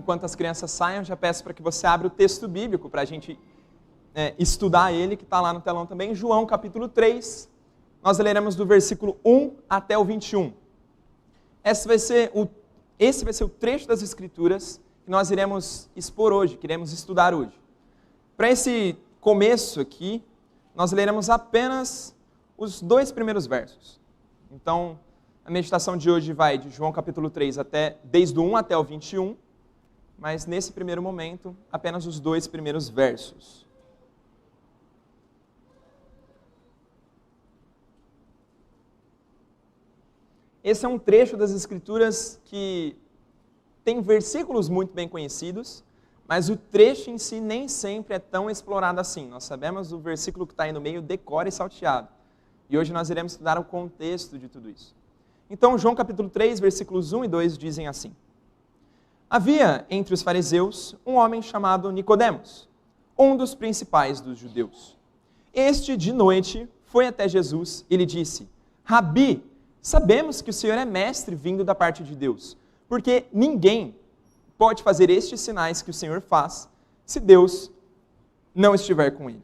enquanto as crianças saem, eu já peço para que você abra o texto bíblico para a gente estudar ele, que está lá no telão também, João capítulo 3. Nós leremos do versículo 1 até o 21. Esse vai ser o trecho das Escrituras que nós iremos expor hoje, que iremos estudar hoje. Para esse começo aqui, nós leremos apenas os 2 primeiros versos. Então, a meditação de hoje vai de João capítulo 3 desde o 1 até o 21, mas nesse primeiro momento, apenas os 2 primeiros versos. Esse é um trecho das Escrituras que tem versículos muito bem conhecidos, mas o trecho em si nem sempre é tão explorado assim. Nós sabemos o versículo que está aí no meio, decora e salteado. E hoje nós iremos estudar o contexto de tudo isso. Então, João capítulo 3, versículos 1 e 2 dizem assim: Havia entre os fariseus um homem chamado Nicodemos, um dos principais dos judeus. Este, de noite, foi até Jesus e lhe disse: Rabi, sabemos que o Senhor é mestre vindo da parte de Deus, porque ninguém pode fazer estes sinais que o Senhor faz se Deus não estiver com ele.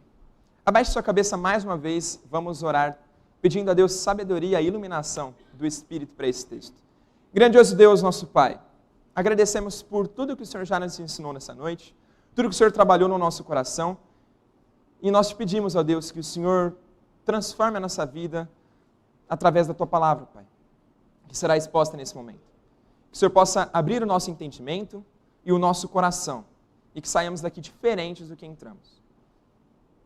Abaixe sua cabeça mais uma vez, vamos orar, pedindo a Deus sabedoria e iluminação do Espírito para esse texto. Grandioso Deus, nosso Pai, agradecemos por tudo que o Senhor já nos ensinou nessa noite, tudo que o Senhor trabalhou no nosso coração, e nós te pedimos, ó Deus, que o Senhor transforme a nossa vida através da Tua Palavra, Pai, que será exposta nesse momento. Que o Senhor possa abrir o nosso entendimento e o nosso coração, e que saiamos daqui diferentes do que entramos.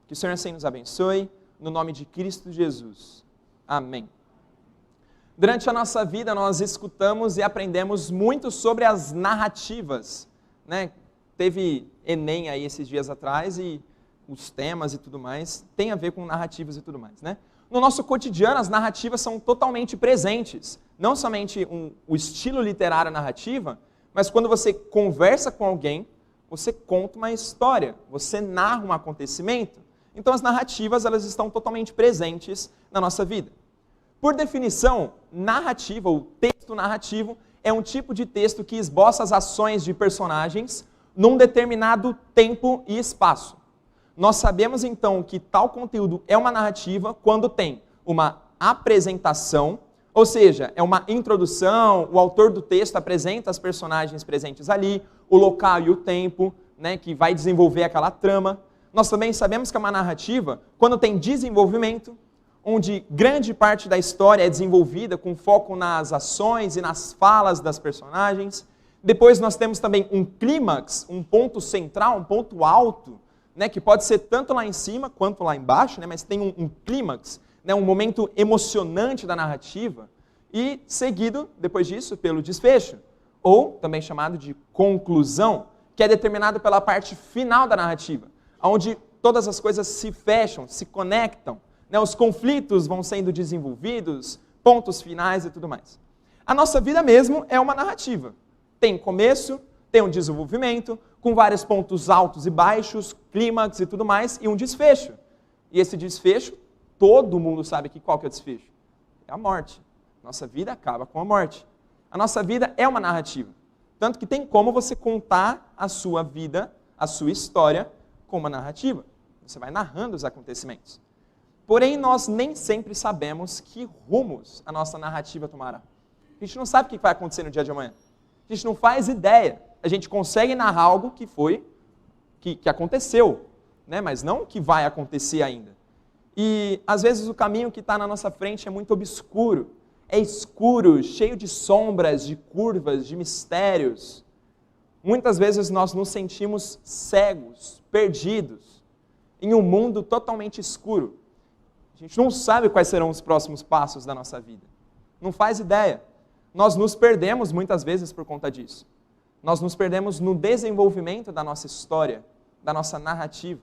Que o Senhor assim nos abençoe, no nome de Cristo Jesus. Amém. Durante a nossa vida, nós escutamos e aprendemos muito sobre as narrativas, né? Teve Enem aí esses dias atrás e os temas e tudo mais tem a ver com narrativas e tudo mais, né? No nosso cotidiano, as narrativas são totalmente presentes. Não somente o estilo literário narrativa, mas quando você conversa com alguém, você conta uma história, você narra um acontecimento. Então as narrativas, elas estão totalmente presentes na nossa vida. Por definição, narrativa, ou texto narrativo, é um tipo de texto que esboça as ações de personagens num determinado tempo e espaço. Nós sabemos então que tal conteúdo é uma narrativa quando tem uma apresentação, ou seja, é uma introdução, o autor do texto apresenta as personagens presentes ali, o local e o tempo, né, que vai desenvolver aquela trama. Nós também sabemos que é uma narrativa quando tem desenvolvimento, onde grande parte da história é desenvolvida com foco nas ações e nas falas das personagens. Depois nós temos também um clímax, um ponto central, um ponto alto, né, que pode ser tanto lá em cima quanto lá embaixo, né, mas tem um clímax, né, um momento emocionante da narrativa, e seguido, depois disso, pelo desfecho, ou também chamado de conclusão, que é determinado pela parte final da narrativa, onde todas as coisas se fecham, se conectam, né, os conflitos vão sendo desenvolvidos, pontos finais e tudo mais. A nossa vida mesmo é uma narrativa. Tem começo, tem um desenvolvimento, com vários pontos altos e baixos, clímax e tudo mais, e um desfecho. E esse desfecho, todo mundo sabe qual que é o desfecho. É a morte. Nossa vida acaba com a morte. A nossa vida é uma narrativa. Tanto que tem como você contar a sua vida, a sua história, com uma narrativa. Você vai narrando os acontecimentos. Porém, nós nem sempre sabemos que rumos a nossa narrativa tomará. A gente não sabe o que vai acontecer no dia de amanhã. A gente não faz ideia. A gente consegue narrar algo que aconteceu, né? Mas não o que vai acontecer ainda. E, às vezes, o caminho que está na nossa frente é muito obscuro. É escuro, cheio de sombras, de curvas, de mistérios. Muitas vezes nós nos sentimos cegos, perdidos, em um mundo totalmente escuro. A gente não sabe quais serão os próximos passos da nossa vida. Não faz ideia. Nós nos perdemos muitas vezes por conta disso. Nós nos perdemos no desenvolvimento da nossa história, da nossa narrativa,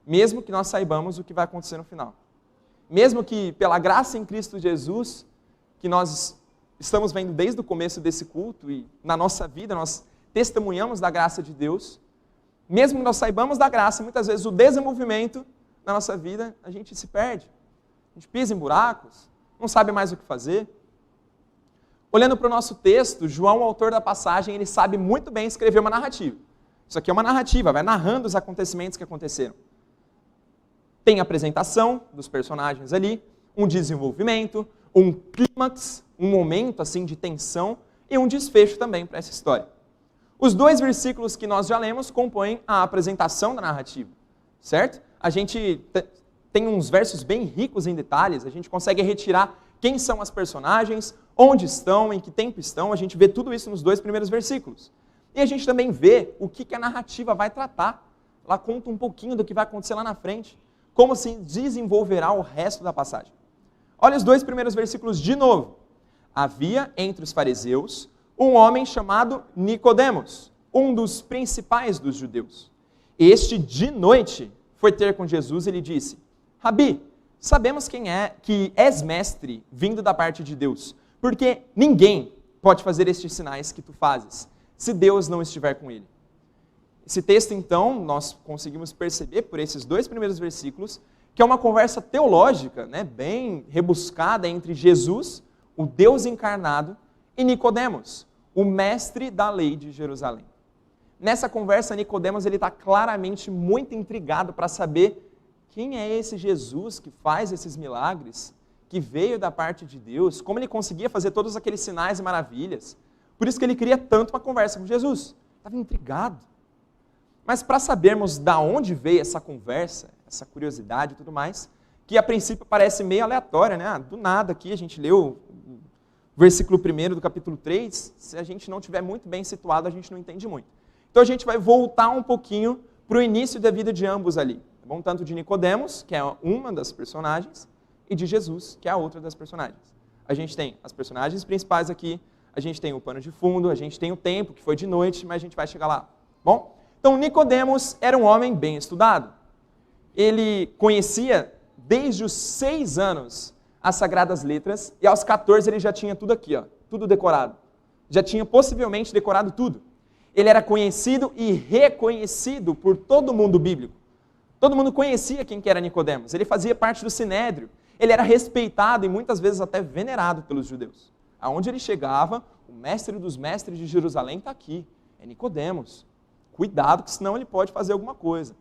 mesmo que nós saibamos o que vai acontecer no final. Mesmo que, pela graça em Cristo Jesus, que nós estamos vendo desde o começo desse culto e na nossa vida nós testemunhamos da graça de Deus, mesmo que nós saibamos da graça, muitas vezes o desenvolvimento na nossa vida, a gente se perde. A gente pisa em buracos, não sabe mais o que fazer. Olhando para o nosso texto, João, o autor da passagem, ele sabe muito bem escrever uma narrativa. Isso aqui é uma narrativa, vai narrando os acontecimentos que aconteceram. Tem a apresentação dos personagens ali, um desenvolvimento, um clímax, um momento assim de tensão e um desfecho também para essa história. Os 2 versículos que nós já lemos compõem a apresentação da narrativa, certo? A gente tem uns versos bem ricos em detalhes, a gente consegue retirar quem são as personagens, onde estão, em que tempo estão, a gente vê tudo isso nos 2 primeiros versículos. E a gente também vê o que a narrativa vai tratar. Ela conta um pouquinho do que vai acontecer lá na frente, como se desenvolverá o resto da passagem. Olha os 2 primeiros versículos de novo. Havia entre os fariseus um homem chamado Nicodemos, um dos principais dos judeus. Este, de noite, foi ter com Jesus e lhe disse: Rabi, sabemos que és mestre vindo da parte de Deus, porque ninguém pode fazer estes sinais que tu fazes, se Deus não estiver com ele. Esse texto, então, nós conseguimos perceber por esses 2 primeiros versículos que é uma conversa teológica, né, bem rebuscada entre Jesus, o Deus encarnado, e Nicodemos, o mestre da lei de Jerusalém. Nessa conversa, Nicodemos está claramente muito intrigado para saber quem é esse Jesus que faz esses milagres, que veio da parte de Deus, como ele conseguia fazer todos aqueles sinais e maravilhas. Por isso que ele queria tanto uma conversa com Jesus. Estava intrigado. Mas para sabermos de onde veio essa conversa, essa curiosidade e tudo mais, que a princípio parece meio aleatória, né? Do nada aqui a gente leu o versículo 1 do capítulo 3, se a gente não estiver muito bem situado, a gente não entende muito. Então a gente vai voltar um pouquinho para o início da vida de ambos ali. Tá bom? Tanto de Nicodemos, que é uma das personagens, e de Jesus, que é a outra das personagens. A gente tem as personagens principais aqui, a gente tem o pano de fundo, a gente tem o tempo, que foi de noite, mas a gente vai chegar lá. Bom? Então, Nicodemos era um homem bem estudado. Ele conhecia, desde os 6 anos, as Sagradas Letras, e aos 14 ele já tinha tudo aqui, ó, tudo decorado. Já tinha possivelmente decorado tudo. Ele era conhecido e reconhecido por todo mundo bíblico. Todo mundo conhecia quem que era Nicodemos. Ele fazia parte do Sinédrio. Ele era respeitado e muitas vezes até venerado pelos judeus. Aonde ele chegava, o mestre dos mestres de Jerusalém está aqui, é Nicodemos. Cuidado, que senão ele pode fazer alguma coisa,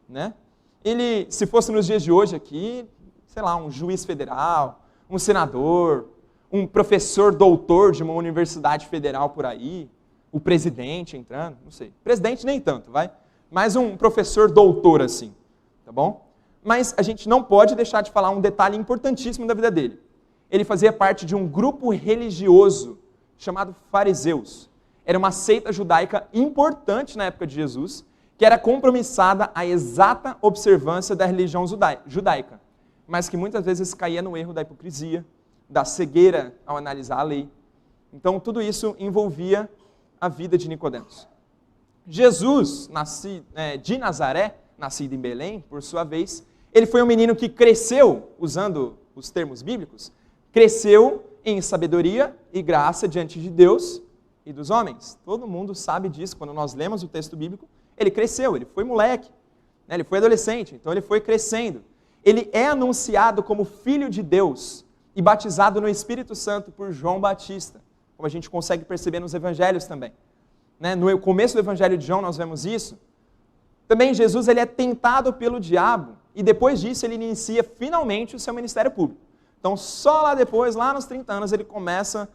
né? Ele, se fosse nos dias de hoje aqui, sei lá, um juiz federal, um senador, um professor doutor de uma universidade federal por aí, o presidente entrando, não sei. Presidente nem tanto, vai? Mas um professor doutor assim, tá bom? Mas a gente não pode deixar de falar um detalhe importantíssimo da vida dele. Ele fazia parte de um grupo religioso chamado fariseus. Era uma seita judaica importante na época de Jesus, que era compromissada à exata observância da religião judaica, mas que muitas vezes caía no erro da hipocrisia, da cegueira ao analisar a lei. Então, tudo isso envolvia a vida de Nicodemos. Jesus, de Nazaré, nascido em Belém, por sua vez, ele foi um menino que cresceu, usando os termos bíblicos, cresceu em sabedoria e graça diante de Deus e dos homens. Todo mundo sabe disso, quando nós lemos o texto bíblico, ele cresceu, ele foi moleque, né? Ele foi adolescente, então ele foi crescendo. Ele é anunciado como filho de Deus e batizado no Espírito Santo por João Batista, como a gente consegue perceber nos evangelhos também. Né? No começo do evangelho de João nós vemos isso. Também Jesus ele é tentado pelo diabo e depois disso ele inicia finalmente o seu ministério público. Então só lá depois, lá nos 30 anos, ele começa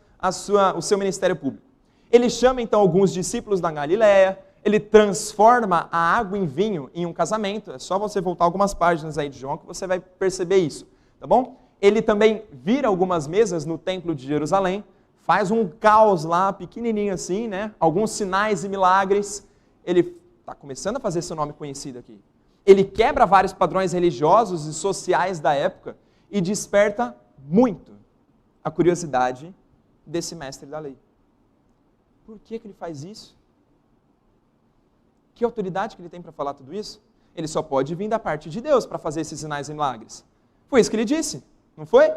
o seu ministério público. Ele chama então alguns discípulos da Galileia, ele transforma a água em vinho em um casamento. É só você voltar algumas páginas aí de João que você vai perceber isso, tá bom? Ele também vira algumas mesas no templo de Jerusalém, faz um caos lá, pequenininho assim, né? Alguns sinais e milagres. Ele está começando a fazer seu nome conhecido aqui. Ele quebra vários padrões religiosos e sociais da época e desperta muito a curiosidade desse mestre da lei. Por que ele faz isso? Que autoridade que ele tem para falar tudo isso? Ele só pode vir da parte de Deus para fazer esses sinais e milagres. Foi isso que ele disse, não foi?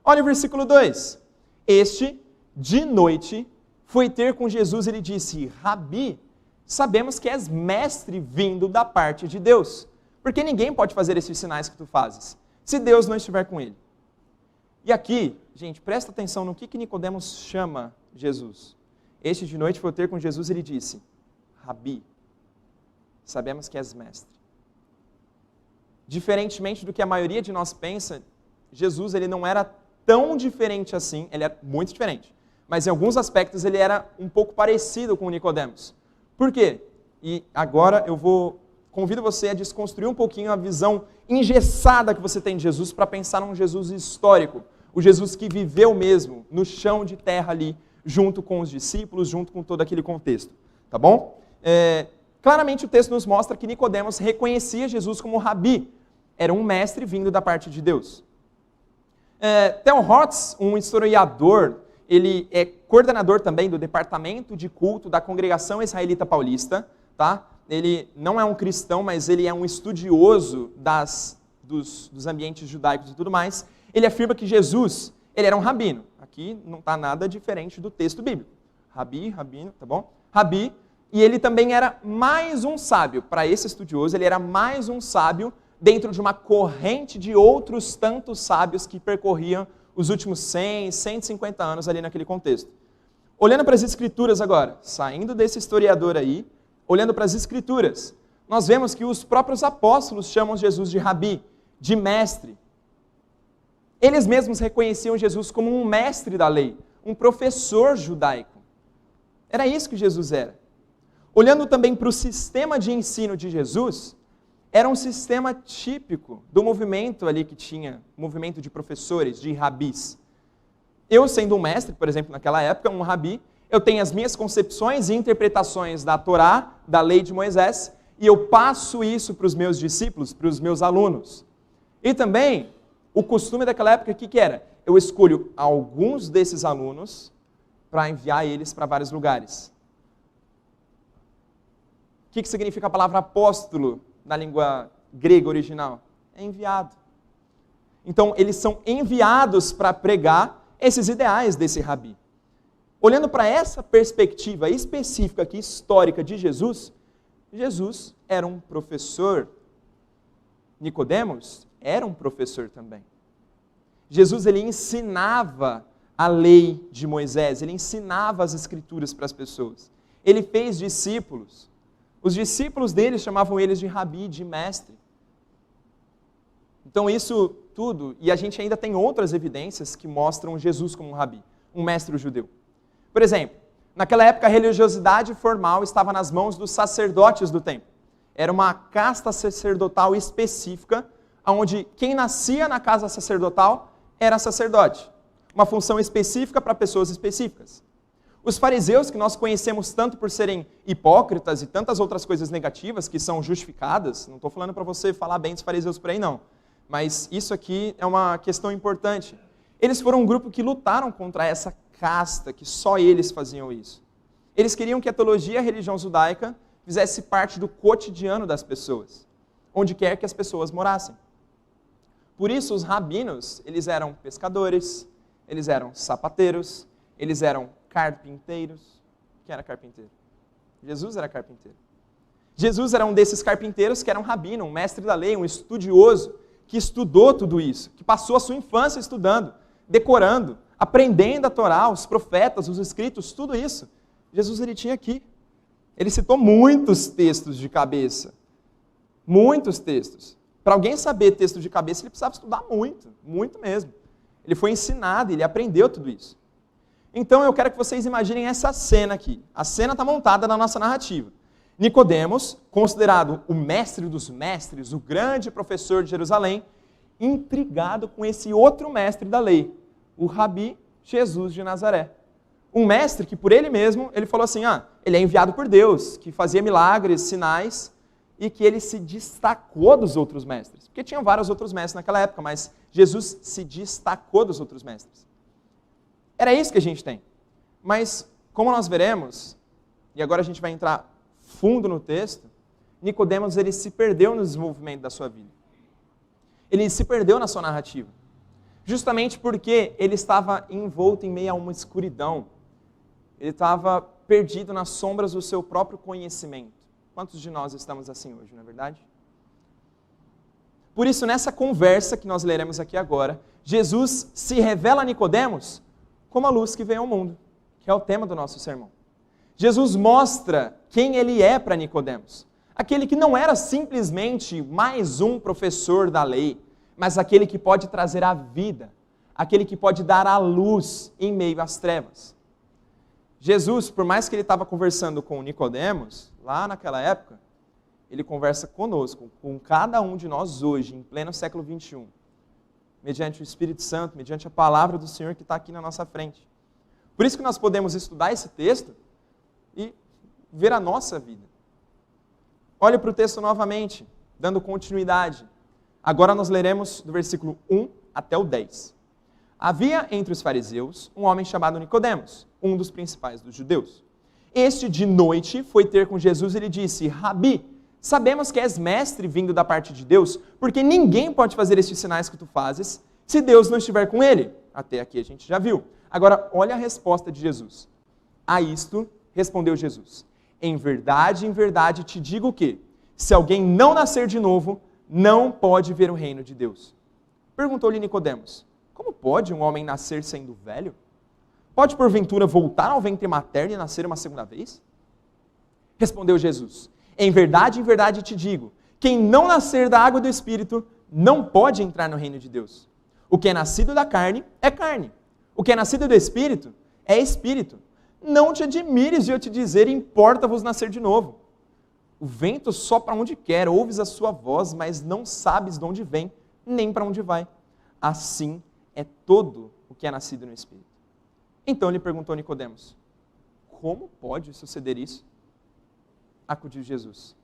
Olha o versículo 2. Este, de noite, foi ter com Jesus e ele disse: Rabi, sabemos que és mestre vindo da parte de Deus, porque ninguém pode fazer esses sinais que tu fazes, se Deus não estiver com ele. E aqui, gente, presta atenção no que Nicodemos chama Jesus. Este de noite foi ter com Jesus e ele disse, Rabi, sabemos que és mestre. Diferentemente do que a maioria de nós pensa, Jesus ele não era tão diferente assim, ele era muito diferente. Mas em alguns aspectos ele era um pouco parecido com Nicodemos. Por quê? E agora convido você a desconstruir um pouquinho a visão engessada que você tem de Jesus para pensar num Jesus histórico. O Jesus que viveu mesmo no chão de terra ali, junto com os discípulos, junto com todo aquele contexto. Tá bom? Claramente o texto nos mostra que Nicodemos reconhecia Jesus como Rabi. Era um mestre vindo da parte de Deus. Theo Hotz, um historiador, ele é coordenador também do departamento de culto da Congregação Israelita Paulista. Tá? Ele não é um cristão, mas ele é um estudioso dos ambientes judaicos e tudo mais. Ele afirma que Jesus ele era um rabino. Aqui não está nada diferente do texto bíblico. Rabi, rabino, tá bom? Rabi, e ele também era mais um sábio. Para esse estudioso, ele era mais um sábio dentro de uma corrente de outros tantos sábios que percorriam os últimos 100, 150 anos ali naquele contexto. Olhando para as Escrituras agora, saindo desse historiador aí, olhando para as Escrituras, nós vemos que os próprios apóstolos chamam Jesus de Rabi, de mestre. Eles mesmos reconheciam Jesus como um mestre da lei, um professor judaico. Era isso que Jesus era. Olhando também para o sistema de ensino de Jesus, era um sistema típico do movimento ali que tinha, movimento de professores, de rabis. Eu, sendo um mestre, por exemplo, naquela época, um rabi, eu tenho as minhas concepções e interpretações da Torá, da lei de Moisés, e eu passo isso para os meus discípulos, para os meus alunos. E também, o costume daquela época, o que era? Eu escolho alguns desses alunos para enviar eles para vários lugares. O que significa a palavra apóstolo na língua grega original? É enviado. Então, eles são enviados para pregar esses ideais desse rabi. Olhando para essa perspectiva específica aqui, histórica de Jesus, Jesus era um professor. Nicodemos era um professor também. Jesus ele ensinava a lei de Moisés, ele ensinava as escrituras para as pessoas. Ele fez discípulos. Os discípulos dele chamavam eles de rabi, de mestre. Então isso tudo, e a gente ainda tem outras evidências que mostram Jesus como um rabi, um mestre judeu. Por exemplo, naquela época a religiosidade formal estava nas mãos dos sacerdotes do templo. Era uma casta sacerdotal específica, onde quem nascia na casa sacerdotal era sacerdote. Uma função específica para pessoas específicas. Os fariseus, que nós conhecemos tanto por serem hipócritas e tantas outras coisas negativas que são justificadas, não estou falando para você falar bem dos fariseus por aí não, mas isso aqui é uma questão importante. Eles foram um grupo que lutaram contra essa casta, que só eles faziam isso. Eles queriam que a teologia e a religião judaica fizesse parte do cotidiano das pessoas, onde quer que as pessoas morassem. Por isso, os rabinos, eles eram pescadores, eles eram sapateiros, eles eram carpinteiros. Quem era carpinteiro? Jesus era carpinteiro. Jesus era um desses carpinteiros que era um rabino, um mestre da lei, um estudioso, que estudou tudo isso, que passou a sua infância estudando, decorando, aprendendo a Torá, os profetas, os escritos, tudo isso. Jesus ele tinha aqui. Ele citou muitos textos de cabeça. Muitos textos. Para alguém saber texto de cabeça, ele precisava estudar muito, muito mesmo. Ele foi ensinado, ele aprendeu tudo isso. Então eu quero que vocês imaginem essa cena aqui. A cena está montada na nossa narrativa. Nicodemos, considerado o mestre dos mestres, o grande professor de Jerusalém, intrigado com esse outro mestre da lei, o rabi Jesus de Nazaré. Um mestre que por ele mesmo, ele falou assim, ele é enviado por Deus, que fazia milagres, sinais, e que ele se destacou dos outros mestres. Porque tinham vários outros mestres naquela época, mas Jesus se destacou dos outros mestres. Era isso que a gente tem. Mas, como nós veremos, e agora a gente vai entrar fundo no texto, Nicodemos ele se perdeu no desenvolvimento da sua vida. Ele se perdeu na sua narrativa. Justamente porque ele estava envolto em meio a uma escuridão. Ele estava perdido nas sombras do seu próprio conhecimento. Quantos de nós estamos assim hoje, não é verdade? Por isso, nessa conversa que nós leremos aqui agora, Jesus se revela a Nicodemos como a luz que veio ao mundo, que é o tema do nosso sermão. Jesus mostra quem ele é para Nicodemos. Aquele que não era simplesmente mais um professor da lei, mas aquele que pode trazer a vida, aquele que pode dar a luz em meio às trevas. Jesus, por mais que ele estava conversando com Nicodemos, lá naquela época, ele conversa conosco, com cada um de nós hoje, em pleno século 21, mediante o Espírito Santo, mediante a palavra do Senhor que está aqui na nossa frente. Por isso que nós podemos estudar esse texto e ver a nossa vida. Olhe para o texto novamente, dando continuidade. Agora nós leremos do versículo 1 até o 10. Havia entre os fariseus um homem chamado Nicodemos, um dos principais dos judeus. Este de noite foi ter com Jesus e lhe disse: Rabi, sabemos que és mestre vindo da parte de Deus, porque ninguém pode fazer estes sinais que tu fazes se Deus não estiver com ele. Até aqui a gente já viu. Agora, olha a resposta de Jesus. A isto respondeu Jesus: em verdade te digo que, se alguém não nascer de novo, não pode ver o reino de Deus. Perguntou-lhe Nicodemos: como pode um homem nascer sendo velho? Pode porventura voltar ao ventre materno e nascer uma segunda vez? Respondeu Jesus: em verdade te digo, quem não nascer da água e do Espírito não pode entrar no reino de Deus. O que é nascido da carne é carne. O que é nascido do Espírito é Espírito. Não te admires de eu te dizer, importa-vos nascer de novo. O vento sopra onde quer, ouves a sua voz, mas não sabes de onde vem, nem para onde vai. Assim é todo o que é nascido no Espírito. Então lhe perguntou Nicodemos: como pode suceder isso? Acudiu Jesus: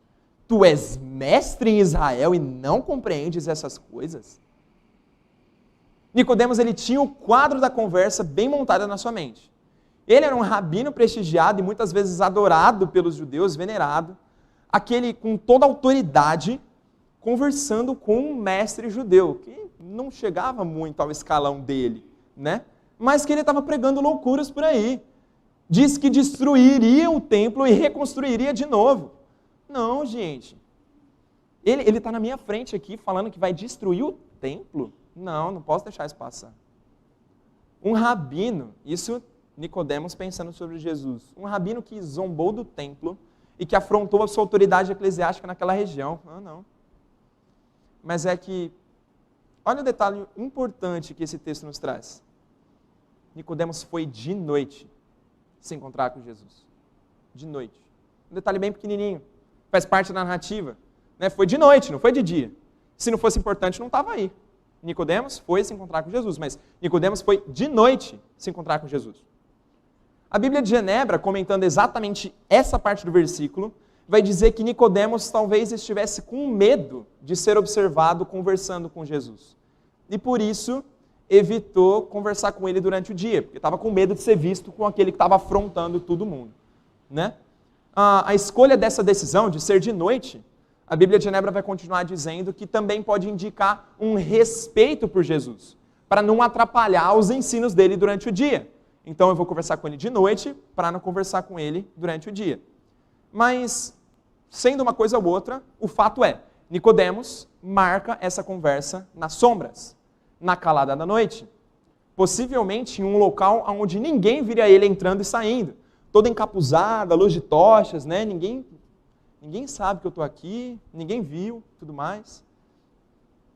tu és mestre em Israel e não compreendes essas coisas? Nicodemos, ele tinha o quadro da conversa bem montado na sua mente. Ele era um rabino prestigiado e muitas vezes adorado pelos judeus, venerado, aquele com toda a autoridade, conversando com um mestre judeu, que não chegava muito ao escalão dele, né? Mas que ele estava pregando loucuras por aí. Diz que destruiria o templo e reconstruiria de novo. Não, gente. Ele está na minha frente aqui falando que vai destruir o templo? Não posso deixar isso passar. Um rabino, isso Nicodemos pensando sobre Jesus, um rabino que zombou do templo e que afrontou a sua autoridade eclesiástica naquela região. Não. Mas é que, olha o detalhe importante que esse texto nos traz. Nicodemos foi de noite se encontrar com Jesus. De noite. Um detalhe bem pequenininho. Faz parte da narrativa. Né? Foi de noite, não foi de dia. Se não fosse importante, não estava aí. Nicodemos foi se encontrar com Jesus, mas Nicodemos foi de noite se encontrar com Jesus. A Bíblia de Genebra, comentando exatamente essa parte do versículo, vai dizer que Nicodemos talvez estivesse com medo de ser observado conversando com Jesus. E por isso evitou conversar com ele durante o dia, porque estava com medo de ser visto com aquele que estava afrontando todo mundo. Né? A escolha dessa decisão de ser de noite, a Bíblia de Genebra vai continuar dizendo que também pode indicar um respeito por Jesus, para não atrapalhar os ensinos dele durante o dia. Então eu vou conversar com ele de noite, para não conversar com ele durante o dia. Mas, sendo uma coisa ou outra, o fato é, Nicodemos marca essa conversa nas sombras, na calada da noite. Possivelmente em um local onde ninguém viria ele entrando e saindo, todo encapuzado, à luz de tochas, né? Ninguém sabe que eu estou aqui, ninguém viu, tudo mais.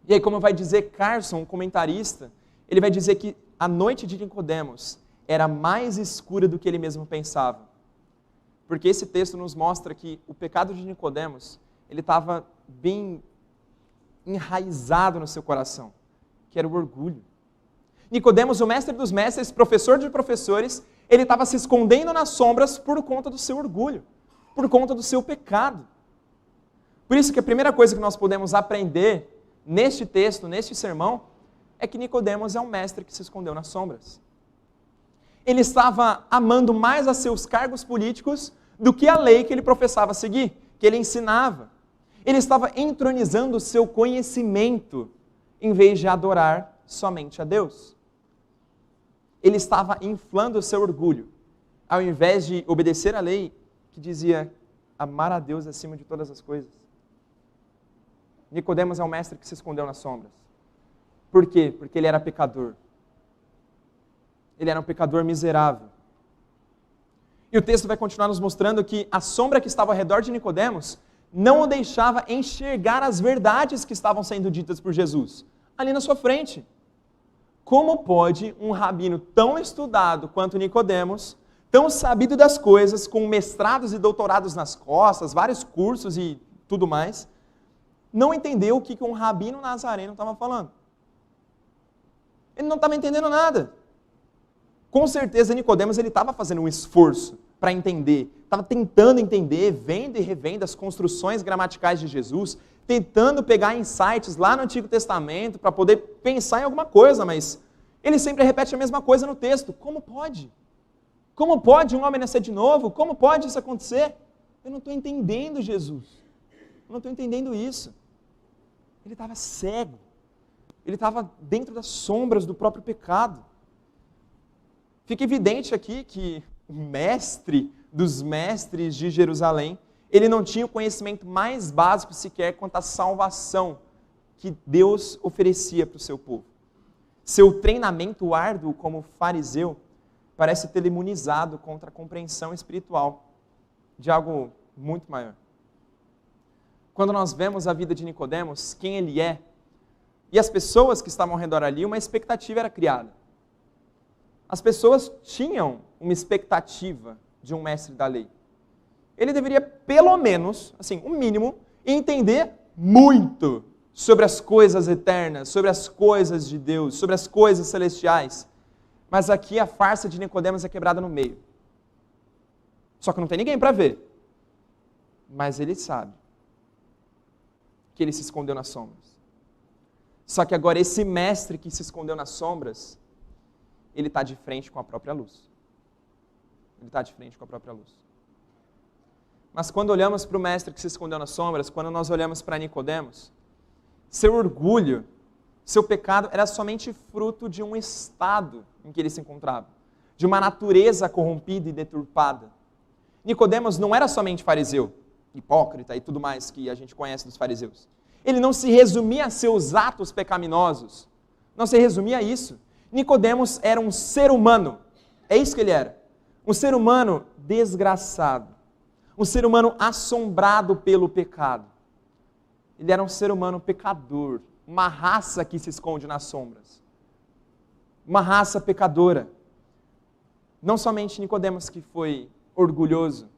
E aí, como vai dizer Carson, um comentarista, ele vai dizer que a noite de Nicodemos era mais escura do que ele mesmo pensava. Porque esse texto nos mostra que o pecado de Nicodemos, ele estava bem enraizado no seu coração, que era o orgulho. Nicodemos, o mestre dos mestres, professor de professores, ele estava se escondendo nas sombras por conta do seu orgulho, por conta do seu pecado. Por isso que a primeira coisa que nós podemos aprender neste texto, neste sermão, é que Nicodemos é um mestre que se escondeu nas sombras. Ele estava amando mais a seus cargos políticos do que a lei que ele professava seguir, que ele ensinava. Ele estava entronizando o seu conhecimento em vez de adorar somente a Deus. Ele estava inflando o seu orgulho, ao invés de obedecer a lei que dizia amar a Deus acima de todas as coisas. Nicodemos é um mestre que se escondeu nas sombras. Por quê? Porque ele era pecador. Ele era um pecador miserável. E o texto vai continuar nos mostrando que a sombra que estava ao redor de Nicodemos não o deixava enxergar as verdades que estavam sendo ditas por Jesus, ali na sua frente. Como pode um rabino tão estudado quanto Nicodemos, tão sabido das coisas, com mestrados e doutorados nas costas, vários cursos e tudo mais, não entender o que um rabino nazareno estava falando? Ele não estava entendendo nada. Com certeza Nicodemos ele estava fazendo um esforço para entender, estava tentando entender, vendo e revendo as construções gramaticais de Jesus, tentando pegar insights lá no Antigo Testamento para poder pensar em alguma coisa, mas ele sempre repete a mesma coisa no texto. Como pode? Como pode um homem nascer de novo? Como pode isso acontecer? Eu não estou entendendo Jesus. Eu não estou entendendo isso. Ele estava cego. Ele estava dentro das sombras do próprio pecado. Fica evidente aqui que o mestre dos mestres de Jerusalém, ele não tinha o conhecimento mais básico sequer quanto à salvação que Deus oferecia para o seu povo. Seu treinamento árduo como fariseu parece ter imunizado contra a compreensão espiritual de algo muito maior. Quando nós vemos a vida de Nicodemos, quem ele é, e as pessoas que estavam ao redor ali, uma expectativa era criada. As pessoas tinham uma expectativa de um mestre da lei. Ele deveria, pelo menos, assim, o mínimo, entender muito sobre as coisas eternas, sobre as coisas de Deus, sobre as coisas celestiais. Mas aqui a farsa de Nicodemos é quebrada no meio. Só que não tem ninguém para ver. Mas ele sabe que ele se escondeu nas sombras. Só que agora esse mestre que se escondeu nas sombras, ele está de frente com a própria luz. Ele está de frente com a própria luz. Mas quando olhamos para o mestre que se escondeu nas sombras, quando nós olhamos para Nicodemos, seu orgulho, seu pecado era somente fruto de um estado em que ele se encontrava, de uma natureza corrompida e deturpada. Nicodemos não era somente fariseu, hipócrita e tudo mais que a gente conhece dos fariseus. Ele não se resumia a seus atos pecaminosos, não se resumia a isso. Nicodemos era um ser humano, é isso que ele era, um ser humano desgraçado, um ser humano assombrado pelo pecado. Ele era um ser humano pecador, uma raça que se esconde nas sombras, uma raça pecadora. Não somente Nicodemos que foi orgulhoso.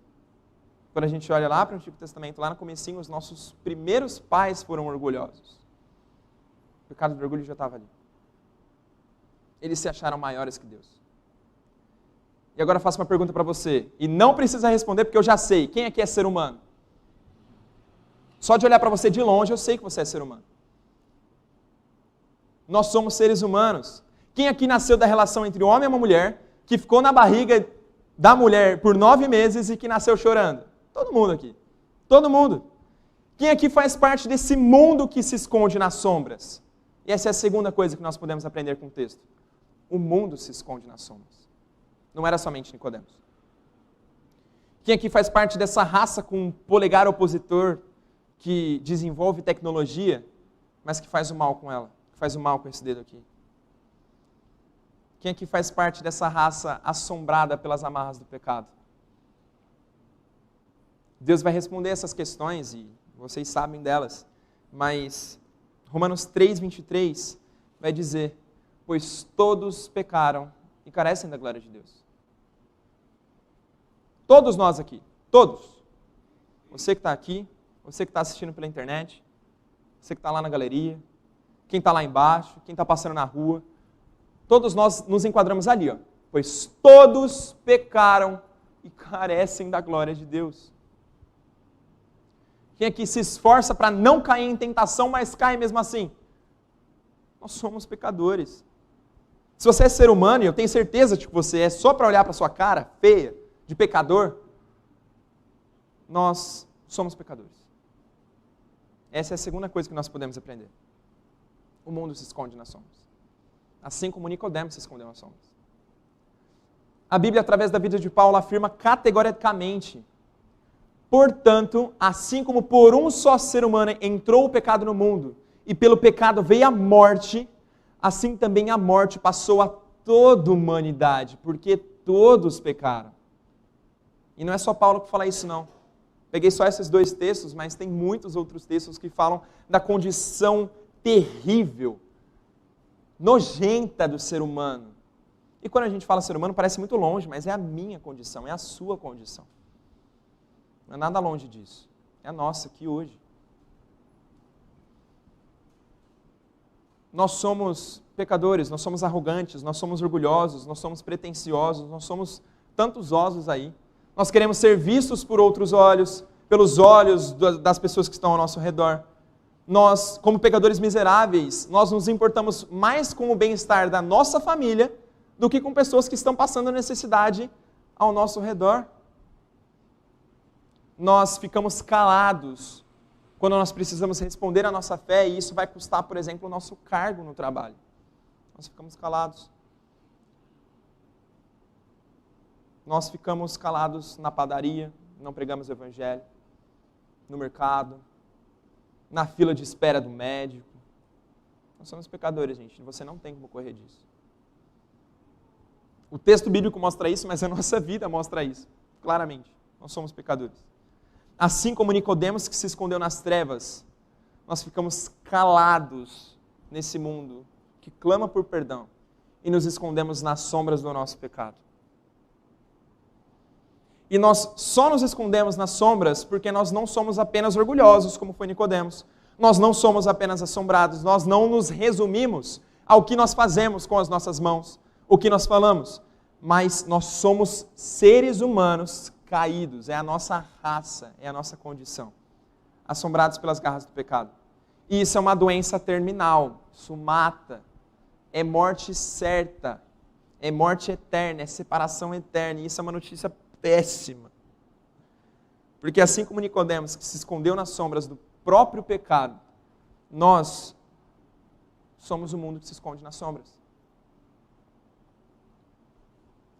Quando a gente olha lá para o Antigo Testamento, lá no comecinho, os nossos primeiros pais foram orgulhosos. O pecado do orgulho já estava ali. Eles se acharam maiores que Deus. E agora eu faço uma pergunta para você, e não precisa responder porque eu já sei, quem aqui é ser humano? Só de olhar para você de longe eu sei que você é ser humano. Nós somos seres humanos. Quem aqui nasceu da relação entre um homem e uma mulher, que ficou na barriga da mulher por 9 meses e que nasceu chorando? Todo mundo aqui. Todo mundo. Quem aqui faz parte desse mundo que se esconde nas sombras? E essa é a segunda coisa que nós podemos aprender com o texto. O mundo se esconde nas sombras. Não era somente Nicodemos. Quem aqui faz parte dessa raça com um polegar opositor que desenvolve tecnologia, mas que faz o mal com ela, que faz o mal com esse dedo aqui? Quem aqui faz parte dessa raça assombrada pelas amarras do pecado? Deus vai responder essas questões e vocês sabem delas, mas Romanos 3:23 vai dizer: pois todos pecaram e carecem da glória de Deus. Todos nós aqui, todos. Você que está aqui, você que está assistindo pela internet, você que está lá na galeria, quem está lá embaixo, quem está passando na rua, todos nós nos enquadramos ali, ó. Pois todos pecaram e carecem da glória de Deus. Quem aqui se esforça para não cair em tentação, mas cai mesmo assim? Nós somos pecadores. Se você é ser humano, e eu tenho certeza de que você é, só para olhar para sua cara feia, de pecador, nós somos pecadores. Essa é a segunda coisa que nós podemos aprender. O mundo se esconde nas sombras. Assim como Nicodemos se escondeu nas sombras. A Bíblia, através da vida de Paulo, afirma categoricamente: portanto, assim como por um só ser humano entrou o pecado no mundo, e pelo pecado veio a morte, assim também a morte passou a toda a humanidade, porque todos pecaram. E não é só Paulo que fala isso, não. Peguei só esses 2 textos, mas tem muitos outros textos que falam da condição terrível, nojenta do ser humano. E quando a gente fala ser humano, parece muito longe, mas é a minha condição, é a sua condição. Não é nada longe disso. É a nossa aqui hoje. Nós somos pecadores, nós somos arrogantes, nós somos orgulhosos, nós somos pretensiosos, nós somos tantos ossos aí. Nós queremos ser vistos por outros olhos, pelos olhos das pessoas que estão ao nosso redor. Nós, como pecadores miseráveis, nós nos importamos mais com o bem-estar da nossa família do que com pessoas que estão passando necessidade ao nosso redor. Nós ficamos calados quando nós precisamos responder à nossa fé, e isso vai custar, por exemplo, o nosso cargo no trabalho. Nós ficamos calados. Nós ficamos calados na padaria, não pregamos o evangelho, no mercado, na fila de espera do médico. Nós somos pecadores, gente, você não tem como correr disso. O texto bíblico mostra isso, mas a nossa vida mostra isso, claramente. Nós somos pecadores. Assim como Nicodemos que se escondeu nas trevas, nós ficamos calados nesse mundo que clama por perdão e nos escondemos nas sombras do nosso pecado. E nós só nos escondemos nas sombras porque nós não somos apenas orgulhosos, como foi Nicodemos. Nós não somos apenas assombrados, nós não nos resumimos ao que nós fazemos com as nossas mãos, o que nós falamos, mas nós somos seres humanos caídos, é a nossa raça, é a nossa condição, assombrados pelas garras do pecado. E isso é uma doença terminal, isso mata, é morte certa, é morte eterna, é separação eterna, e isso é uma notícia péssima. Porque assim como Nicodemos, que se escondeu nas sombras do próprio pecado, nós somos o mundo que se esconde nas sombras.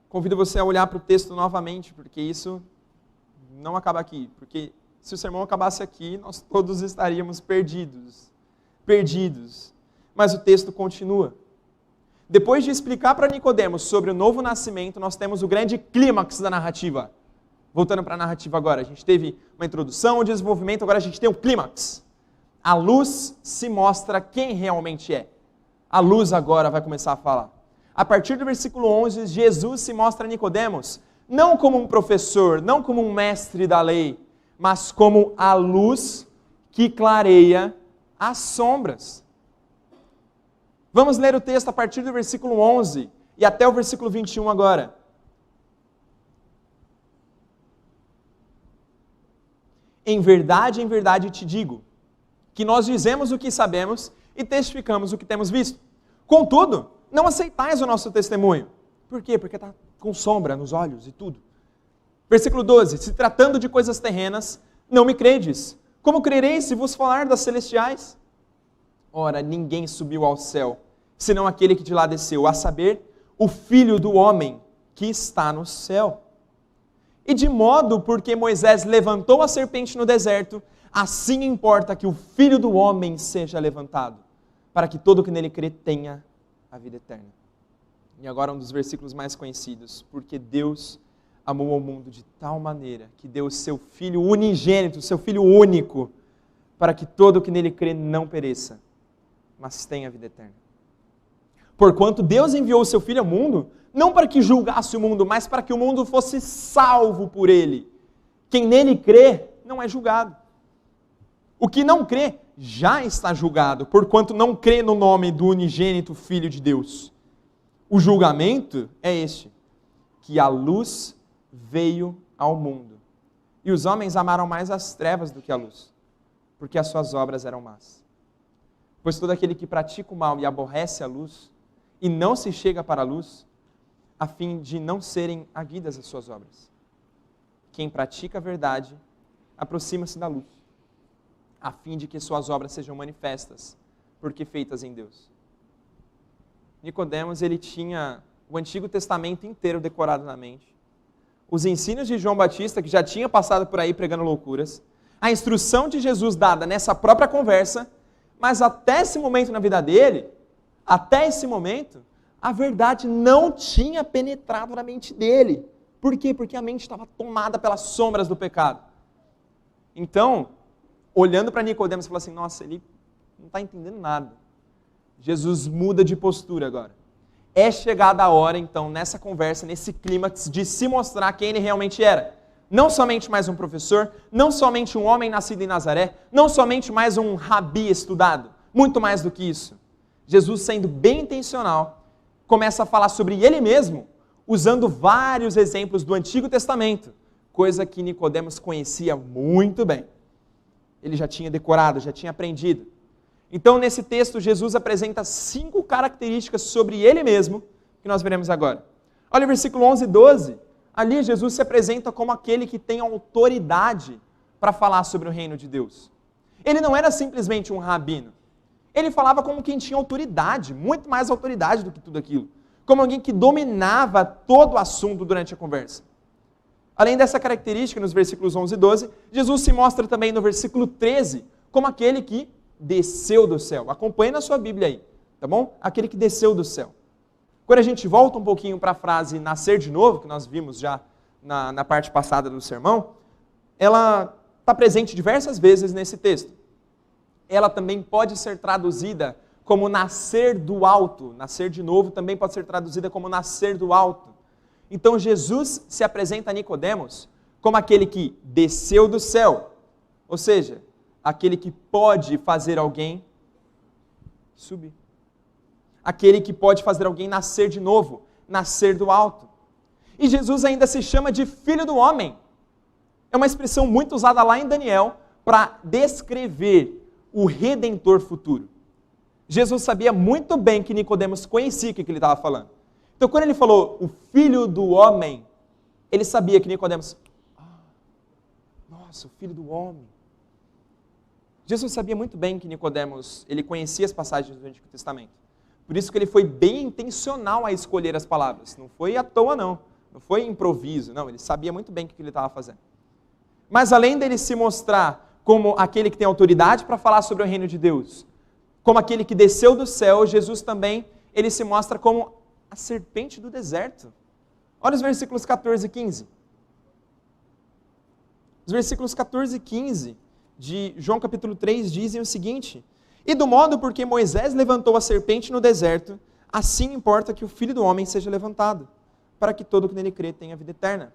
Convido você a olhar para o texto novamente, porque isso não acaba aqui. Porque se o sermão acabasse aqui, nós todos estaríamos perdidos. Mas o texto continua. Depois de explicar para Nicodemos sobre o novo nascimento, nós temos o grande clímax da narrativa. Voltando para a narrativa agora, a gente teve uma introdução, um desenvolvimento, agora a gente tem o clímax. A luz se mostra quem realmente é. A luz agora vai começar a falar. A partir do versículo 11, Jesus se mostra a Nicodemos, não como um professor, não como um mestre da lei, mas como a luz que clareia as sombras. Vamos ler o texto a partir do versículo 11 e até o versículo 21 agora. Em verdade te digo, que nós dizemos o que sabemos e testificamos o que temos visto. Contudo, não aceitais o nosso testemunho. Por quê? Porque está com sombra nos olhos e tudo. Versículo 12. Se tratando de coisas terrenas, não me credes. Como crereis se vos falar das celestiais? Ora, ninguém subiu ao céu, senão aquele que de lá desceu, a saber, o Filho do homem que está no céu. E de modo porque Moisés levantou a serpente no deserto, assim importa que o Filho do homem seja levantado, para que todo que nele crê tenha a vida eterna. E agora um dos versículos mais conhecidos. Porque Deus amou o mundo de tal maneira que deu o seu Filho unigênito, o seu Filho único, para que todo que nele crê não pereça, mas tenha a vida eterna. Porquanto Deus enviou o seu Filho ao mundo, não para que julgasse o mundo, mas para que o mundo fosse salvo por ele. Quem nele crê não é julgado. O que não crê já está julgado, porquanto não crê no nome do unigênito Filho de Deus. O julgamento é este, que a luz veio ao mundo, e os homens amaram mais as trevas do que a luz, porque as suas obras eram más. Pois todo aquele que pratica o mal e aborrece a luz, e não se chega para a luz, a fim de não serem arguidas as suas obras. Quem pratica a verdade, aproxima-se da luz, a fim de que suas obras sejam manifestas, porque feitas em Deus. Nicodemos, ele tinha o Antigo Testamento inteiro decorado na mente, os ensinos de João Batista, que já tinha passado por aí pregando loucuras, a instrução de Jesus dada nessa própria conversa, mas até esse momento na vida dele, Até esse momento, a verdade não tinha penetrado na mente dele. Por quê? Porque a mente estava tomada pelas sombras do pecado. Então, olhando para Nicodemos, falou assim, nossa, ele não está entendendo nada. Jesus muda de postura agora. É chegada a hora, então, nessa conversa, nesse clímax, de se mostrar quem ele realmente era. Não somente mais um professor, não somente um homem nascido em Nazaré, não somente mais um rabi estudado, muito mais do que isso. Jesus, sendo bem intencional, começa a falar sobre ele mesmo, usando vários exemplos do Antigo Testamento, coisa que Nicodemos conhecia muito bem. Ele já tinha decorado, já tinha aprendido. Então, nesse texto, Jesus apresenta 5 características sobre ele mesmo, que nós veremos agora. Olha o versículo 11 e 12. Ali, Jesus se apresenta como aquele que tem autoridade para falar sobre o reino de Deus. Ele não era simplesmente um rabino. Ele falava como quem tinha autoridade, muito mais autoridade do que tudo aquilo. Como alguém que dominava todo o assunto durante a conversa. Além dessa característica, nos versículos 11 e 12, Jesus se mostra também no versículo 13 como aquele que desceu do céu. Acompanhe na sua Bíblia aí, tá bom? Aquele que desceu do céu. Quando a gente volta um pouquinho para a frase nascer de novo, que nós vimos já na parte passada do sermão, ela está presente diversas vezes nesse texto. Ela também pode ser traduzida como nascer do alto. Nascer de novo também pode ser traduzida como nascer do alto. Então Jesus se apresenta a Nicodemos como aquele que desceu do céu, ou seja, aquele que pode fazer alguém subir. Aquele que pode fazer alguém nascer de novo, nascer do alto. E Jesus ainda se chama de Filho do Homem. É uma expressão muito usada lá em Daniel para descrever o Redentor futuro. Jesus sabia muito bem que Nicodemos conhecia o que ele estava falando. Então, quando ele falou o Filho do Homem, ele sabia que Nicodemos, nossa, o Filho do Homem. Jesus sabia muito bem que Nicodemos, ele conhecia as passagens do Antigo Testamento. Por isso que ele foi bem intencional a escolher as palavras. Não foi à toa, não. Não foi improviso, não. Ele sabia muito bem o que ele estava fazendo. Mas além dele se mostrar como aquele que tem autoridade para falar sobre o reino de Deus, como aquele que desceu do céu, Jesus também, ele se mostra como a serpente do deserto. Olha os versículos 14 e 15. Os versículos 14 e 15 de João capítulo 3 dizem o seguinte: E do modo porque Moisés levantou a serpente no deserto, assim importa que o Filho do Homem seja levantado, para que todo que nele crê tenha vida eterna.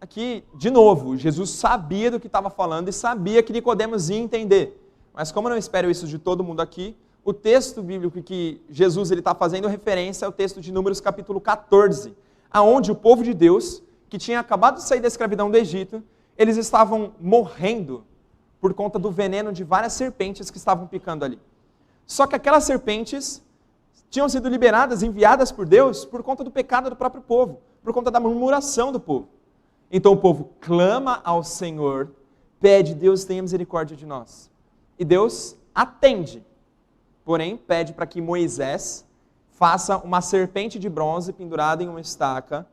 Aqui, de novo, Jesus sabia do que estava falando e sabia que Nicodemos ia entender. Mas como eu não espero isso de todo mundo aqui, o texto bíblico que Jesus está fazendo referência é o texto de Números capítulo 14, aonde o povo de Deus, que tinha acabado de sair da escravidão do Egito, eles estavam morrendo por conta do veneno de várias serpentes que estavam picando ali. Só que aquelas serpentes tinham sido liberadas, enviadas por Deus, por conta do pecado do próprio povo, por conta da murmuração do povo. Então o povo clama ao Senhor, pede, Deus tenha misericórdia de nós. E Deus atende, porém pede para que Moisés faça uma serpente de bronze pendurada em uma estaca,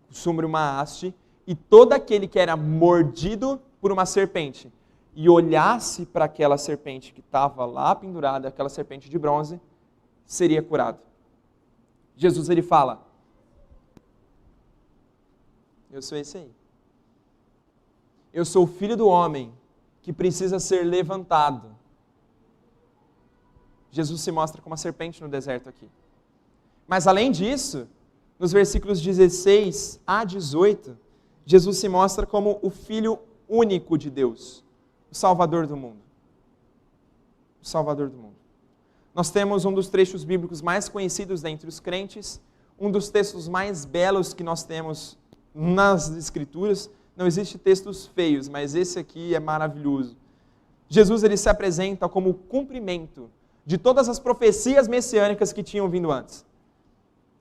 sobre uma haste, e todo aquele que era mordido por uma serpente e olhasse para aquela serpente que estava lá pendurada, aquela serpente de bronze, seria curado. Jesus ele fala, eu sou esse aí. Eu sou o Filho do Homem que precisa ser levantado. Jesus se mostra como uma serpente no deserto aqui. Mas além disso, nos versículos 16 a 18, Jesus se mostra como o Filho único de Deus, o Salvador do mundo. O Salvador do mundo. Nós temos um dos trechos bíblicos mais conhecidos dentre os crentes, um dos textos mais belos que nós temos nas Escrituras. Não existe textos feios, mas esse aqui é maravilhoso. Jesus ele se apresenta como o cumprimento de todas as profecias messiânicas que tinham vindo antes.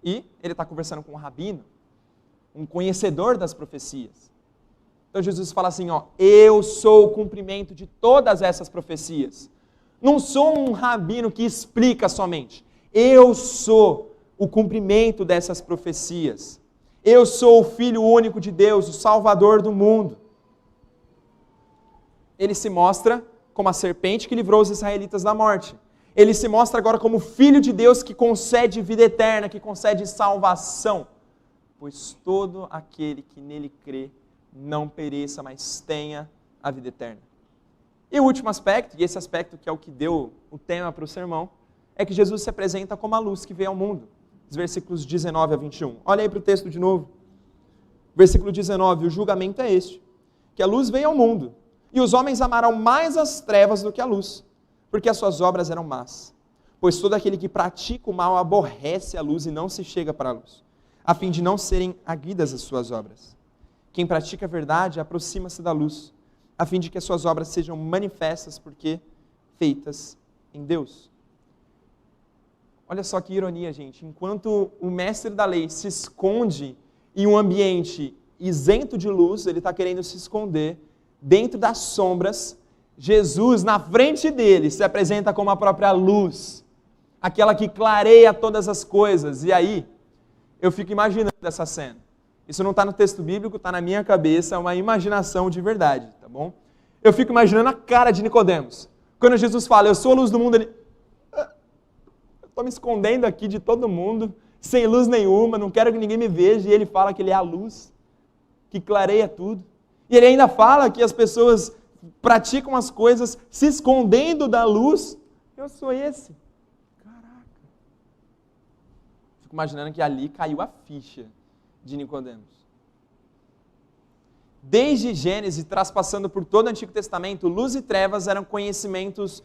E ele está conversando com um rabino, um conhecedor das profecias. Então Jesus fala assim, eu sou o cumprimento de todas essas profecias. Não sou um rabino que explica somente. Eu sou o cumprimento dessas profecias. Eu sou o Filho único de Deus, o Salvador do mundo. Ele se mostra como a serpente que livrou os israelitas da morte. ele se mostra agora como Filho de Deus que concede vida eterna, que concede salvação. Pois todo aquele que nele crê não pereça, mas tenha a vida eterna. E o último aspecto, e esse aspecto que é o que deu o tema para o sermão, é que Jesus se apresenta como a luz que veio ao mundo. Os versículos 19 a 21. Olha aí para o texto de novo. Versículo 19, o julgamento é este, que a luz veio ao mundo, e os homens amaram mais as trevas do que a luz, porque as suas obras eram más. Pois todo aquele que pratica o mal aborrece a luz e não se chega para a luz, a fim de não serem arguidas as suas obras. Quem pratica a verdade aproxima-se da luz, a fim de que as suas obras sejam manifestas, porque feitas em Deus. Olha só que ironia, gente. Enquanto o mestre da lei se esconde em um ambiente isento de luz, ele está querendo se esconder dentro das sombras, Jesus, na frente dele, se apresenta como a própria luz, aquela que clareia todas as coisas. E aí, eu fico imaginando essa cena. Isso não está no texto bíblico, está na minha cabeça, é uma imaginação de verdade, tá bom? Eu fico imaginando a cara de Nicodemos. Quando Jesus fala, eu sou a luz do mundo, ele... eu estou me escondendo aqui de todo mundo, sem luz nenhuma, não quero que ninguém me veja, e ele fala que ele é a luz, que clareia tudo. E ele ainda fala que as pessoas praticam as coisas se escondendo da luz. Eu sou esse. Caraca. Fico imaginando que ali caiu a ficha de Nicodemos. Desde Gênesis, traspassando por todo o Antigo Testamento, luz e trevas eram conhecidos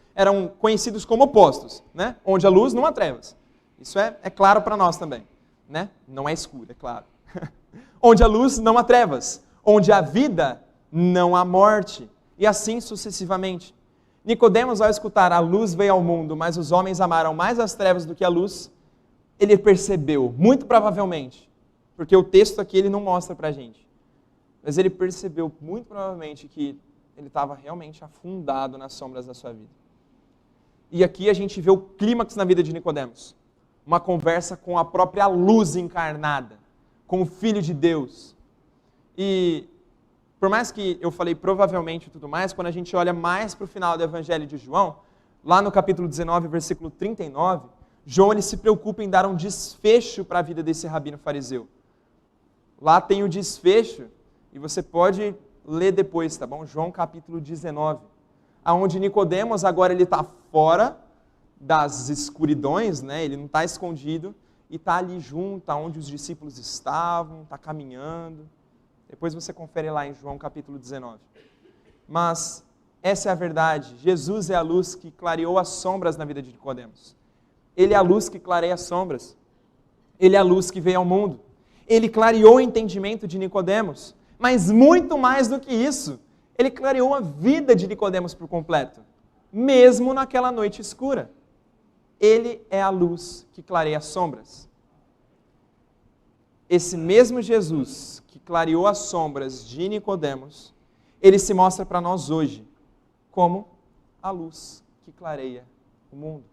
como opostos, né? Onde a luz não há trevas. Isso é claro para nós também, né? Não é escuro, é claro. Onde a luz não há trevas, onde há vida não há morte, e assim sucessivamente. Nicodemos, ao escutar a luz veio ao mundo, mas os homens amaram mais as trevas do que a luz, ele percebeu, muito provavelmente, porque o texto aqui ele não mostra para a gente, mas ele percebeu muito provavelmente que ele estava realmente afundado nas sombras da sua vida. E aqui a gente vê o clímax na vida de Nicodemos, uma conversa com a própria luz encarnada, com o Filho de Deus. E por mais que eu falei provavelmente e tudo mais, quando a gente olha mais para o final do Evangelho de João, lá no capítulo 19, versículo 39, João ele se preocupa em dar um desfecho para a vida desse rabino fariseu. Lá tem o desfecho, e você pode ler depois, tá bom? João capítulo 19, aonde Nicodemos agora ele está fora das escuridões, né? Ele não está escondido, e está ali junto, onde os discípulos estavam, está caminhando. Depois você confere lá em João capítulo 19. Mas essa é a verdade. Jesus é a luz que clareou as sombras na vida de Nicodemos. Ele é a luz que clareia as sombras. Ele é a luz que veio ao mundo. Ele clareou o entendimento de Nicodemos. Mas muito mais do que isso, ele clareou a vida de Nicodemos por completo. Mesmo naquela noite escura. Ele é a luz que clareia as sombras. Esse mesmo Jesus que clareou as sombras de Nicodemos, ele se mostra para nós hoje como a luz que clareia o mundo.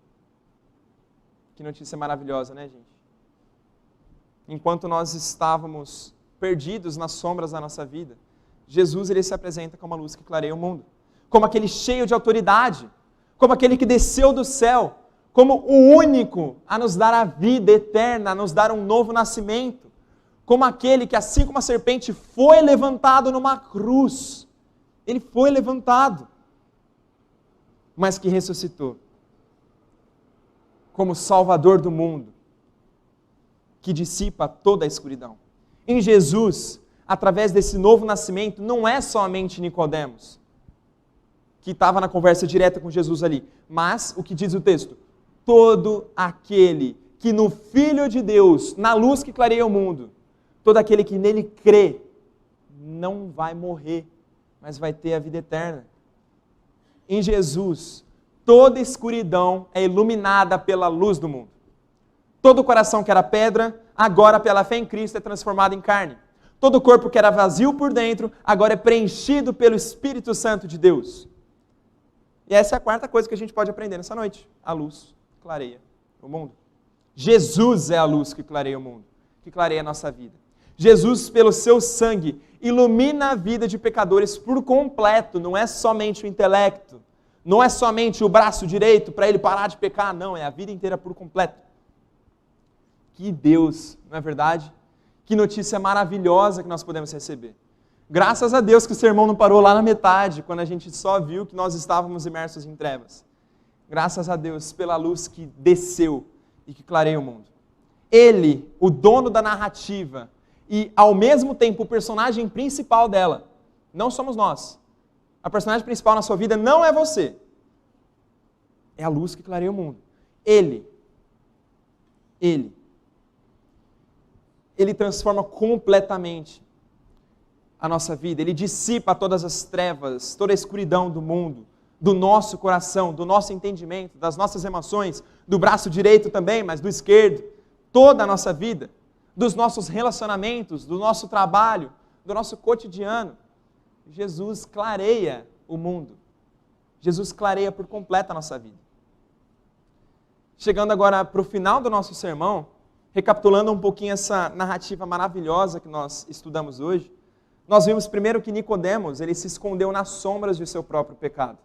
Que notícia maravilhosa, né, gente? Enquanto nós estávamos perdidos nas sombras da nossa vida, Jesus ele se apresenta como a luz que clareia o mundo, como aquele cheio de autoridade, como aquele que desceu do céu, como o único a nos dar a vida eterna, a nos dar um novo nascimento, como aquele que, assim como a serpente, foi levantado numa cruz. Ele foi levantado, mas que ressuscitou. Como Salvador do mundo, que dissipa toda a escuridão. Em Jesus, através desse novo nascimento, não é somente Nicodemos, que estava na conversa direta com Jesus ali, mas, o que diz o texto? Todo aquele que no Filho de Deus, na luz que clareia o mundo, todo aquele que nele crê, não vai morrer, mas vai ter a vida eterna. Em Jesus, toda escuridão é iluminada pela luz do mundo. Todo coração que era pedra, agora pela fé em Cristo é transformado em carne. Todo corpo que era vazio por dentro, agora é preenchido pelo Espírito Santo de Deus. E essa é a quarta coisa que a gente pode aprender nessa noite. A luz clareia o mundo. Jesus é a luz que clareia o mundo, que clareia a nossa vida. Jesus, pelo seu sangue, ilumina a vida de pecadores por completo, não é somente o intelecto, Não é somente o braço direito para ele parar de pecar, não, é a vida inteira por completo. Que Deus, não é verdade? Que notícia maravilhosa que nós podemos receber. Graças a Deus que o sermão não parou lá na metade, quando a gente só viu que nós estávamos imersos em trevas. Graças a Deus pela luz que desceu e que clareia o mundo. Ele, o dono da narrativa e ao mesmo tempo o personagem principal dela, não somos nós. A personagem principal na sua vida não é você. É a luz que clareia o mundo. Ele transforma completamente a nossa vida. Ele dissipa todas as trevas, toda a escuridão do mundo, do nosso coração, do nosso entendimento, das nossas emoções, do braço direito também, mas do esquerdo, toda a nossa vida, dos nossos relacionamentos, do nosso trabalho, do nosso cotidiano. Jesus clareia o mundo. Jesus clareia por completo a nossa vida. Chegando agora para o final do nosso sermão, recapitulando um pouquinho essa narrativa maravilhosa que nós estudamos hoje, nós vimos primeiro que Nicodemos, ele se escondeu nas sombras de seu próprio pecado.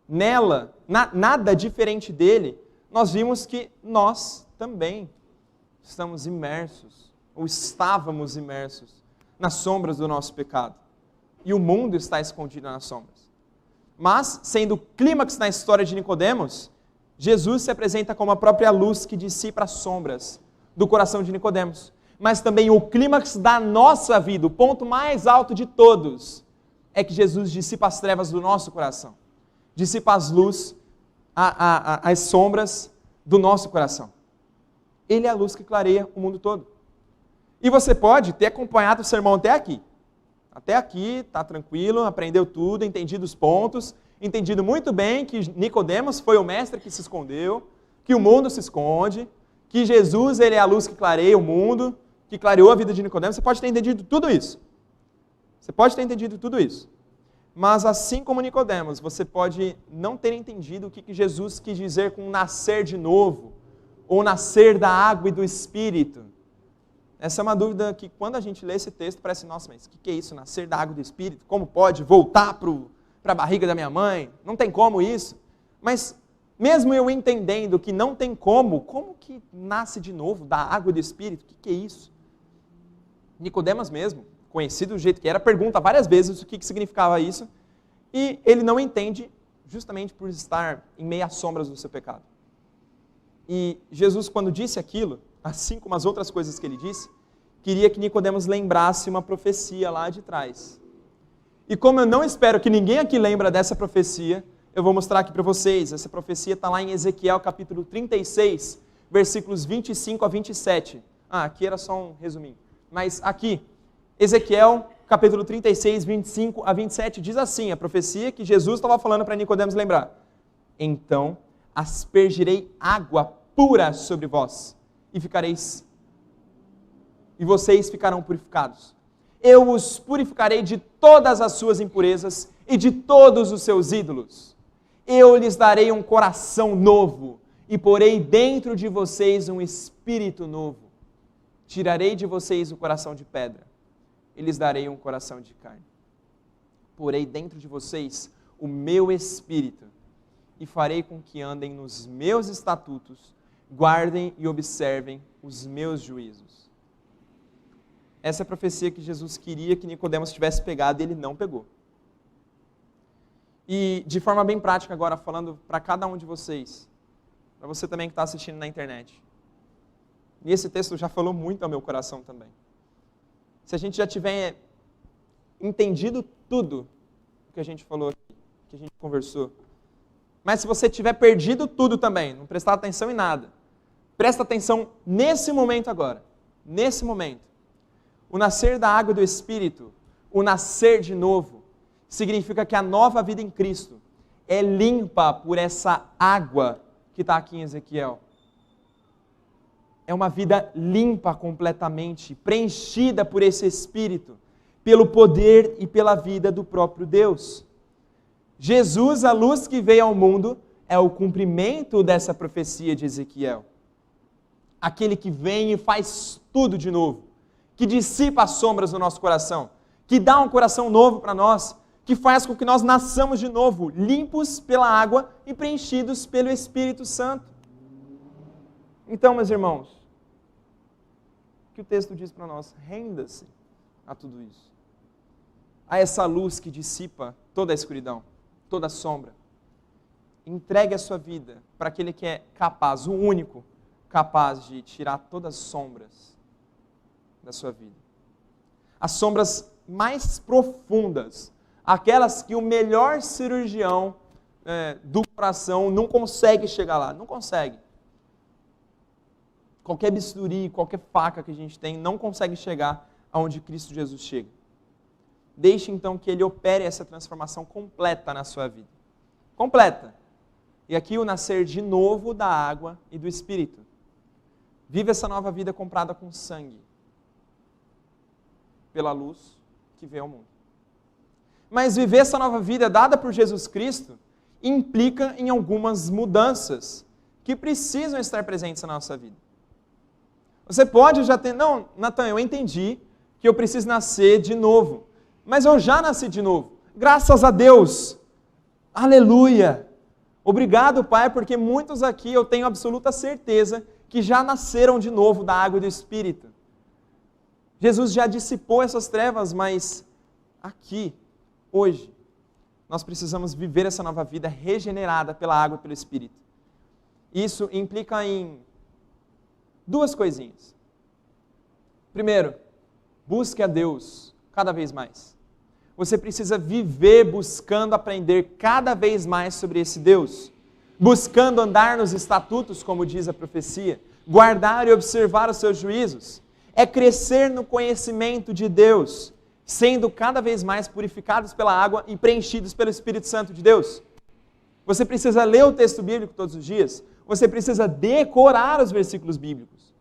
Nela, nada diferente dele, nós vimos que nós também estamos imersos, ou estávamos imersos, nas sombras do nosso pecado. E o mundo está escondido nas sombras. Mas, sendo o clímax na história de Nicodemos, Jesus se apresenta como a própria luz que dissipa as sombras do coração de Nicodemos. Mas também o clímax da nossa vida, o ponto mais alto de todos, é que Jesus dissipa as trevas do nosso coração. Dissipa as luzes, as sombras do nosso coração. Ele é a luz que clareia o mundo todo. E você pode ter acompanhado o sermão até aqui. Até aqui, está tranquilo, aprendeu tudo, entendido os pontos, entendido muito bem que Nicodemos foi o mestre que se escondeu, que o mundo se esconde, que Jesus ele é a luz que clareia o mundo, que clareou a vida de Nicodemos. Você pode ter entendido tudo isso. Você pode ter entendido tudo isso. Mas assim como Nicodemos, você pode não ter entendido o que Jesus quis dizer com nascer de novo, ou nascer da água e do Espírito. Essa é uma dúvida que quando a gente lê esse texto parece, nossa, mas o que é isso, nascer da água e do Espírito? Como pode voltar para a barriga da minha mãe? Não tem como isso. Mas mesmo eu entendendo que não tem como que nasce de novo da água e do Espírito? O que é isso? Nicodemos mesmo, conhecido do jeito que era, pergunta várias vezes o que significava isso, e ele não entende justamente por estar em meio às sombras do seu pecado. E Jesus, quando disse aquilo, assim como as outras coisas que ele disse, queria que Nicodemos lembrasse uma profecia lá de trás. E como eu não espero que ninguém aqui lembre dessa profecia, eu vou mostrar aqui para vocês. Essa profecia está lá em Ezequiel, capítulo 36, versículos 25 a 27. Aqui era só um resuminho. Mas aqui, Ezequiel, capítulo 36, 25 a 27, diz assim, a profecia que Jesus estava falando para Nicodemos lembrar. Então, aspergirei água pura sobre vós, e vocês ficarão purificados. Eu os purificarei de todas as suas impurezas e de todos os seus ídolos. Eu lhes darei um coração novo e porei dentro de vocês um espírito novo. Tirarei de vocês o coração de pedra e lhes darei um coração de carne. Porei dentro de vocês o meu espírito e farei com que andem nos meus estatutos, guardem e observem os meus juízos. Essa é a profecia que Jesus queria que Nicodemos tivesse pegado e ele não pegou. E de forma bem prática agora, falando para cada um de vocês, para você também que está assistindo na internet. E esse texto já falou muito ao meu coração também. Se a gente já tiver entendido tudo o que a gente falou aqui, que a gente conversou, mas se você tiver perdido tudo também, não prestar atenção em nada, presta atenção nesse momento agora, nesse momento. O nascer da água e do Espírito, o nascer de novo, significa que a nova vida em Cristo é limpa por essa água que está aqui em Ezequiel. É uma vida limpa completamente, preenchida por esse Espírito, pelo poder e pela vida do próprio Deus. Jesus, a luz que veio ao mundo, é o cumprimento dessa profecia de Ezequiel. Aquele que vem e faz tudo de novo, que dissipa as sombras do nosso coração, que dá um coração novo para nós, que faz com que nós nasçamos de novo, limpos pela água e preenchidos pelo Espírito Santo. Então, meus irmãos, o que o texto diz para nós? Renda-se a tudo isso. A essa luz que dissipa toda a escuridão, toda a sombra. Entregue a sua vida para aquele que é capaz, o único capaz de tirar todas as sombras da sua vida. As sombras mais profundas, aquelas que o melhor cirurgião do coração não consegue chegar lá, não consegue. Qualquer bisturi, qualquer faca que a gente tem, não consegue chegar aonde Cristo Jesus chega. Deixe então que Ele opere essa transformação completa na sua vida. Completa. E aqui o nascer de novo da água e do Espírito. Vive essa nova vida comprada com sangue, pela luz que veio ao mundo. Mas viver essa nova vida dada por Jesus Cristo implica em algumas mudanças que precisam estar presentes na nossa vida. Você pode já ter, não, Natan, eu entendi que eu preciso nascer de novo, mas eu já nasci de novo, graças a Deus, aleluia, obrigado Pai, porque muitos aqui eu tenho absoluta certeza que já nasceram de novo da água e do Espírito. Jesus já dissipou essas trevas, mas aqui, hoje, nós precisamos viver essa nova vida regenerada pela água e pelo Espírito. Isso implica em duas coisinhas. Primeiro, busque a Deus cada vez mais. Você precisa viver buscando aprender cada vez mais sobre esse Deus, buscando andar nos estatutos, como diz a profecia, guardar e observar os seus juízos. É crescer no conhecimento de Deus, sendo cada vez mais purificados pela água e preenchidos pelo Espírito Santo de Deus. Você precisa ler o texto bíblico todos os dias, você precisa decorar os versículos bíblicos,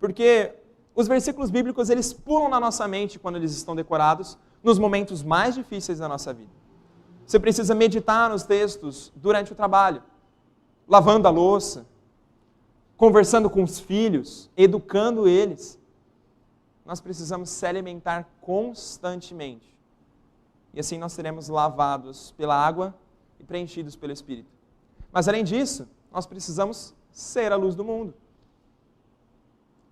porque os versículos bíblicos eles pulam na nossa mente quando eles estão decorados, nos momentos mais difíceis da nossa vida. Você precisa meditar nos textos durante o trabalho, lavando a louça, conversando com os filhos, educando eles. Nós precisamos se alimentar constantemente. E assim nós seremos lavados pela água e preenchidos pelo Espírito. Mas além disso, nós precisamos ser a luz do mundo.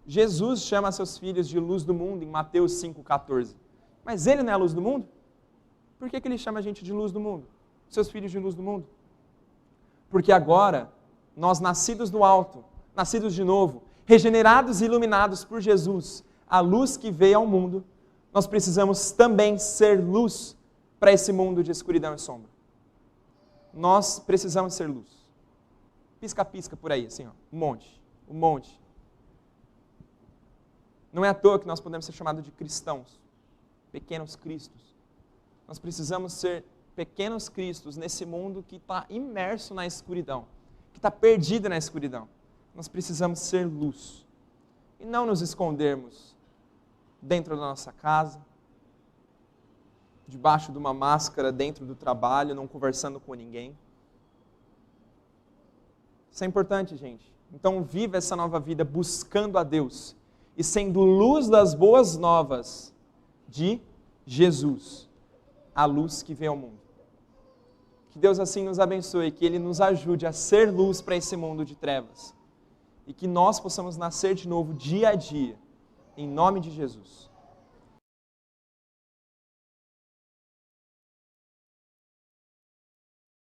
Jesus chama seus filhos de luz do mundo em Mateus 5,14. Mas Ele não é a luz do mundo? Por que Ele chama a gente de luz do mundo? Seus filhos de luz do mundo? Porque agora, nós nascidos do alto, nascidos de novo, regenerados e iluminados por Jesus, a luz que veio ao mundo, nós precisamos também ser luz para esse mundo de escuridão e sombra. Nós precisamos ser luz. Pisca-pisca por aí, assim, ó, um monte. Não é à toa que nós podemos ser chamados de cristãos, pequenos cristos. Nós precisamos ser pequenos cristos nesse mundo que está imerso na escuridão, que está perdido na escuridão. Nós precisamos ser luz e não nos escondermos dentro da nossa casa, debaixo de uma máscara, dentro do trabalho, não conversando com ninguém. Isso é importante, gente. Então, viva essa nova vida buscando a Deus e sendo luz das boas novas de Jesus, a luz que veio ao mundo. Que Deus assim nos abençoe, que Ele nos ajude a ser luz para esse mundo de trevas e que nós possamos nascer de novo dia a dia, em nome de Jesus.